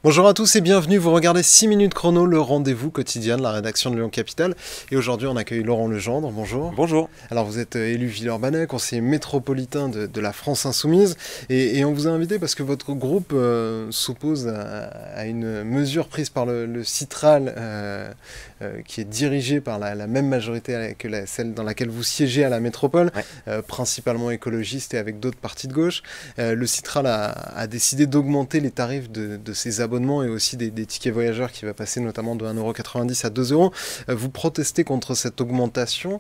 Bonjour à tous et bienvenue, vous regardez 6 minutes chrono, le rendez-vous quotidien de la rédaction de Lyon Capitale. Et aujourd'hui on accueille Laurent Legendre, bonjour. Bonjour. Alors vous êtes élu Villeurbanais, conseiller métropolitain de la France Insoumise. Et on vous a invité parce que votre groupe s'oppose à une mesure prise par le Citral qui est dirigée par la même majorité que celle dans laquelle vous siégez à la métropole, principalement écologiste et avec d'autres partis de gauche. Le Citral a décidé d'augmenter les tarifs de ses abonnements et aussi des tickets voyageurs qui va passer notamment de 1,90 € à 2 €. Vous protestez contre cette augmentation,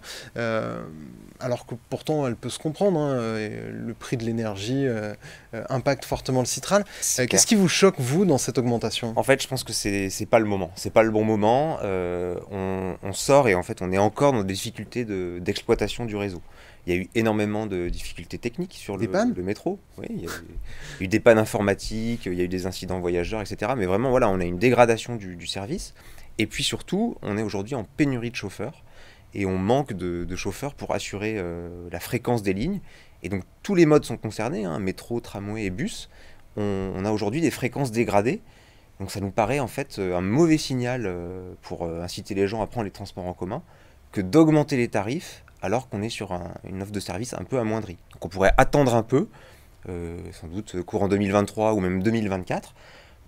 alors que pourtant elle peut se comprendre, hein, le prix de l'énergie impacte fortement le Citral. Qu'est-ce qui vous choque, vous, dans cette augmentation? En fait, je pense que c'est pas le moment. C'est pas le bon moment. On sort et en fait, on est encore dans des difficultés d'exploitation du réseau. Il y a eu énormément de difficultés techniques sur le métro. Oui, il y a eu des pannes informatiques, il y a eu des incidents voyageurs, etc. Mais vraiment, voilà, on a une dégradation du service. Et puis surtout, on est aujourd'hui en pénurie de chauffeurs. Et on manque de chauffeurs pour assurer la fréquence des lignes. Et donc, tous les modes sont concernés, hein, métro, tramway et bus. On a aujourd'hui des fréquences dégradées. Donc ça nous paraît en fait un mauvais signal pour inciter les gens à prendre les transports en commun que d'augmenter les tarifs alors qu'on est sur une offre de service un peu amoindrie. Donc on pourrait attendre un peu, sans doute courant 2023 ou même 2024,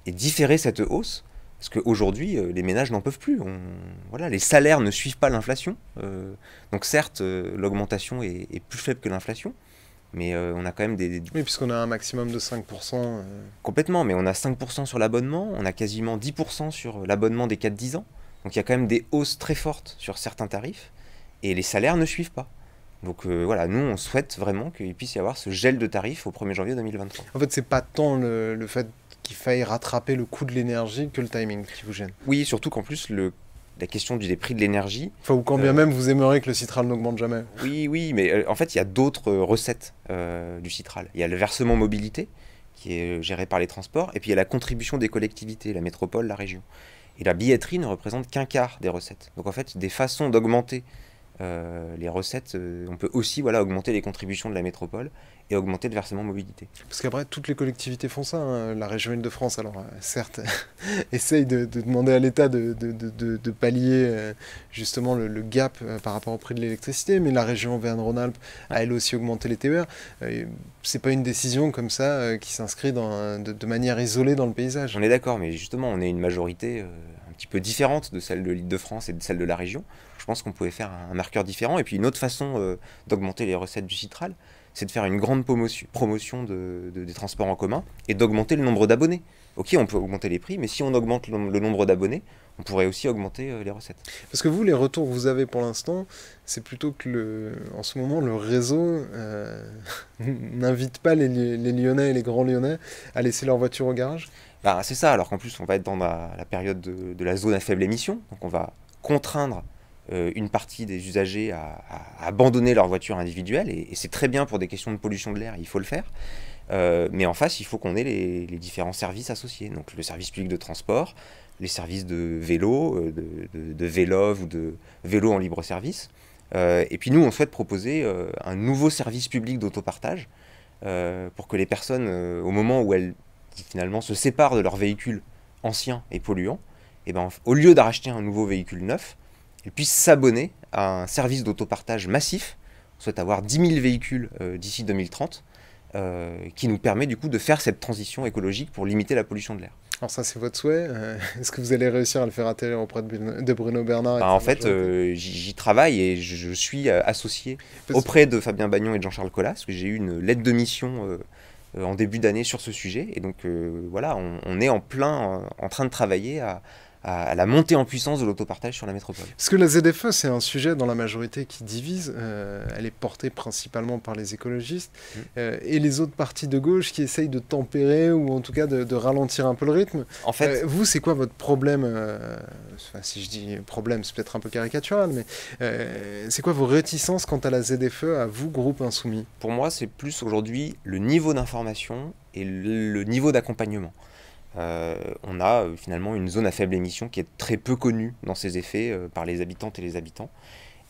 et différer cette hausse, parce qu'aujourd'hui, les ménages n'en peuvent plus. Voilà, les salaires ne suivent pas l'inflation. Donc certes, l'augmentation est plus faible que l'inflation, mais on a quand même des... Oui, puisqu'on a un maximum de 5%. Complètement, mais on a 5% sur l'abonnement, on a quasiment 10% sur l'abonnement des 4-10 ans. Donc il y a quand même des hausses très fortes sur certains tarifs. Et les salaires ne suivent pas. Donc voilà, nous on souhaite vraiment qu'il puisse y avoir ce gel de tarifs au 1er janvier 2023. En fait, c'est pas tant le fait qu'il faille rattraper le coût de l'énergie que le timing qui vous gêne. Oui, surtout qu'en plus, la question des prix de l'énergie... Enfin, ou quand bien même vous aimeriez que le Citral n'augmente jamais. Oui, mais en fait, il y a d'autres recettes du Citral. Il y a le versement mobilité, qui est géré par les transports, et puis il y a la contribution des collectivités, la métropole, la région. Et la billetterie ne représente qu'un quart des recettes. Donc en fait, des façons d'augmenter les recettes, on peut aussi augmenter les contributions de la métropole et augmenter le versement mobilité. Parce qu'après, toutes les collectivités font ça, hein. La région Île-de-France, alors certes, essaye de demander à l'État de pallier justement le gap par rapport au prix de l'électricité, mais la région Auvergne-Rhône-Alpes a elle aussi augmenté les TER. C'est pas une décision comme ça qui s'inscrit de manière isolée dans le paysage. On est d'accord, mais justement, on est une majorité un petit peu différente de celle de l'Île-de-France et de celle de la région. Je pense qu'on pouvait faire un marqueur différent. Et puis une autre façon d'augmenter les recettes du Citral, c'est de faire une grande promotion des transports en commun et d'augmenter le nombre d'abonnés. Ok, on peut augmenter les prix, mais si on augmente le nombre d'abonnés, on pourrait aussi augmenter les recettes. Parce que vous, les retours que vous avez pour l'instant, c'est plutôt que en ce moment, le réseau n'invite pas les Lyonnais et les grands Lyonnais à laisser leur voiture au garage. Bah, c'est ça, alors qu'en plus, on va être dans la période de la zone à faible émission, donc on va contraindre une partie des usagers à abandonner leur voiture individuelle, et c'est très bien pour des questions de pollution de l'air, il faut le faire. Mais en face, il faut qu'on ait les différents services associés, donc le service public de transport, les services de vélo, de Vélov ou de vélo en libre service. Et puis nous, on souhaite proposer un nouveau service public d'autopartage pour que les personnes, au moment où elles finalement se séparent de leur véhicule ancien et polluant, et ben, au lieu d'acheter un nouveau véhicule neuf, ils puissent s'abonner à un service d'autopartage massif. On souhaite avoir 10 000 véhicules d'ici 2030, qui nous permet du coup de faire cette transition écologique pour limiter la pollution de l'air. Alors ça, c'est votre souhait. Est-ce que vous allez réussir à le faire atterrir auprès de Bruno Bernard? En fait, j'y travaille et je suis associé auprès de Fabien Bagnon et de Jean-Charles Collas, parce que j'ai eu une lettre de mission en début d'année sur ce sujet. Et donc voilà, on est en train de travailler à la montée en puissance de l'autopartage sur la métropole. Parce que la ZFE, c'est un sujet dans la majorité qui divise. Elle est portée principalement par les écologistes et les autres partis de gauche qui essayent de tempérer ou en tout cas de ralentir un peu le rythme. En fait, vous, c'est quoi votre problème? Si je dis problème, c'est peut-être un peu caricatural, mais c'est quoi vos réticences quant à la ZFE, à vous, groupe insoumis? Pour moi, c'est plus aujourd'hui le niveau d'information et le niveau d'accompagnement. On a finalement une zone à faible émission qui est très peu connue dans ses effets par les habitantes et les habitants.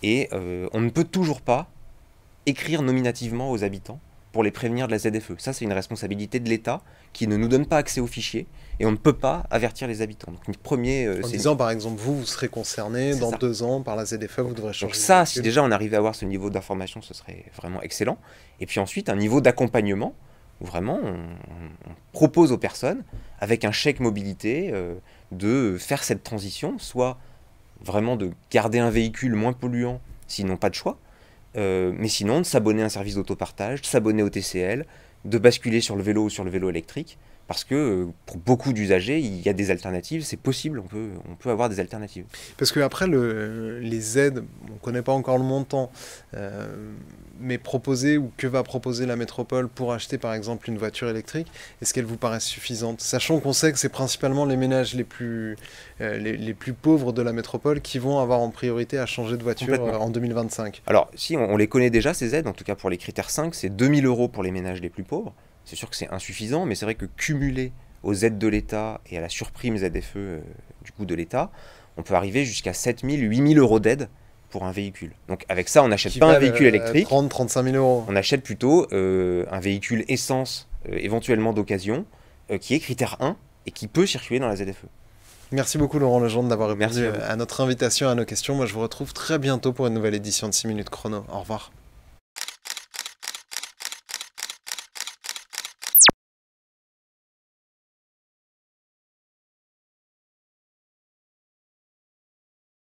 Et on ne peut toujours pas écrire nominativement aux habitants pour les prévenir de la ZFE. Ça, c'est une responsabilité de l'État qui ne nous donne pas accès aux fichiers et on ne peut pas avertir les habitants. Donc, en disant, par exemple, vous serez concerné dans 2 ans par la ZFE, vous devrez changer. Donc ça, si déjà on arrivait à avoir ce niveau d'information, ce serait vraiment excellent. Et puis ensuite, un niveau d'accompagnement où vraiment on propose aux personnes, avec un chèque mobilité, de faire cette transition, soit vraiment de garder un véhicule moins polluant s'ils n'ont pas de choix, mais sinon de s'abonner à un service d'autopartage, de s'abonner au TCL, de basculer sur le vélo ou sur le vélo électrique, parce que pour beaucoup d'usagers, il y a des alternatives, c'est possible, on peut avoir des alternatives. Parce qu'après, les aides, on ne connaît pas encore le montant, mais proposer ou que va proposer la métropole pour acheter par exemple une voiture électrique, est-ce qu'elles vous paraissent suffisantes? Sachant qu'on sait que c'est principalement les ménages les plus pauvres de la métropole qui vont avoir en priorité à changer de voiture en 2025. Alors, si on les connaît déjà, ces aides, en tout cas pour les critères 5, c'est 2 000 € pour les ménages les plus pauvres. C'est sûr que c'est insuffisant, mais c'est vrai que cumulé aux aides de l'État et à la surprime ZFE du coup de l'État, on peut arriver jusqu'à 7 000, 8 000 € d'aide pour un véhicule. Donc avec ça, on n'achète pas un véhicule électrique. 30-35 000 €. On achète plutôt un véhicule essence, éventuellement d'occasion, qui est critère 1 et qui peut circuler dans la ZFE. Merci beaucoup Laurent Legendre d'avoir répondu à notre invitation, à nos questions. Moi je vous retrouve très bientôt pour une nouvelle édition de 6 minutes chrono. Au revoir.